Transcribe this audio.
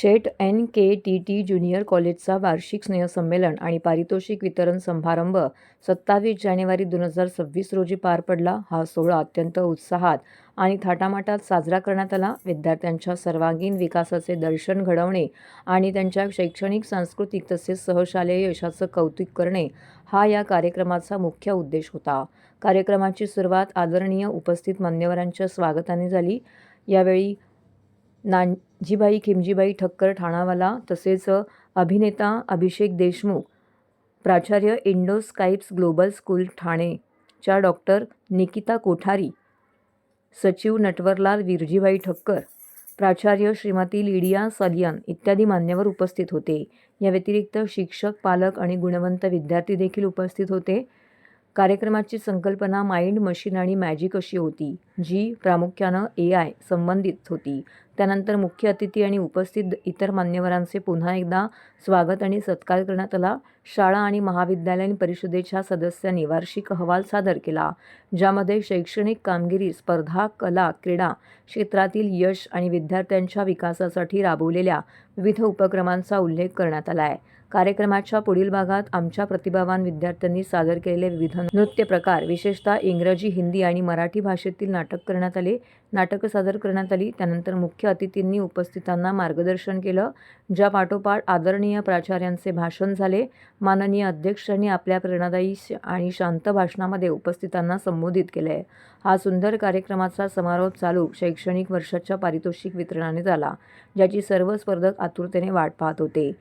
शेट NKTT junior कॉलेजचा वार्षिक स्नेहसंमेलन आणि पारितोषिक वितरण समारंभ 27 जानेवारी 2026 रोजी पार पडला. हा सोहळा अत्यंत उत्साहात आणि थाटामाटात साजरा करण्यात आला. विद्यार्थ्यांच्या सर्वांगीण विकासाचे दर्शन घडवणे आणि त्यांच्या शैक्षणिक, सांस्कृतिक तसेच सहशालेय यशाचं कौतुक करणे हा या कार्यक्रमाचा मुख्य उद्देश होता. कार्यक्रमाची सुरुवात आदरणीय उपस्थित मान्यवरांच्या स्वागताने झाली. यावेळी नानजीबाई खिमजीबाई ठक्कर ठाणावाला तसेच अभिनेता अभिषेक देशमुख, प्राचार्य इंडोस्काइप्स ग्लोबल स्कूल ठाणेच्या डॉक्टर निकिता कोठारी, सचिव नटवरलाल विरजीबाई ठक्कर, प्राचार्य श्रीमती लिडिया सलियन इत्यादी मान्यवर उपस्थित होते. या व्यतिरिक्त शिक्षक, पालक आणि गुणवंत विद्यार्थी देखील उपस्थित होते. कार्यक्रमाची संकल्पना माइंड, मशीन आणि मॅजिक अशी होती, जी प्रामुख्यानं AI संबंधित होती. त्यानंतर मुख्य अतिथी आणि उपस्थित इतर मान्यवरांचे पुन्हा एकदा स्वागत आणि सत्कार करण्यात आला. शाळा आणि महाविद्यालयीन परिषदेच्या सदस्यांनी वार्षिक अहवाल सादर केला, ज्यामध्ये शैक्षणिक कामगिरी, स्पर्धा, कला, क्रीडा क्षेत्रातील यश आणि विद्यार्थ्यांच्या विकासासाठी राबवलेल्या विविध उपक्रमांचा उल्लेख करण्यात आला आहे. कार्यक्रमाच्या पुढील भागात आमच्या प्रतिभावान विद्यार्थ्यांनी सादर केलेले विविध नृत्य प्रकार, विशेषतः इंग्रजी, हिंदी आणि मराठी भाषेतील नाटकं सादर करण्यात आली. त्यानंतर मुख्य अतिथींनी उपस्थितांना मार्गदर्शन केलं, ज्या पाठोपाठ आदरणीय प्राचार्यांचे भाषण झाले. माननीय अध्यक्षांनी आपल्या प्रेरणादायी आणि शांत भाषणामध्ये उपस्थितांना संबोधित केले. हा सुंदर कार्यक्रमाचा समारोप चालू शैक्षणिक वर्षाच्या पारितोषिक वितरणाने झाला, ज्याची सर्व स्पर्धक आतुरतेने वाट पाहत होते.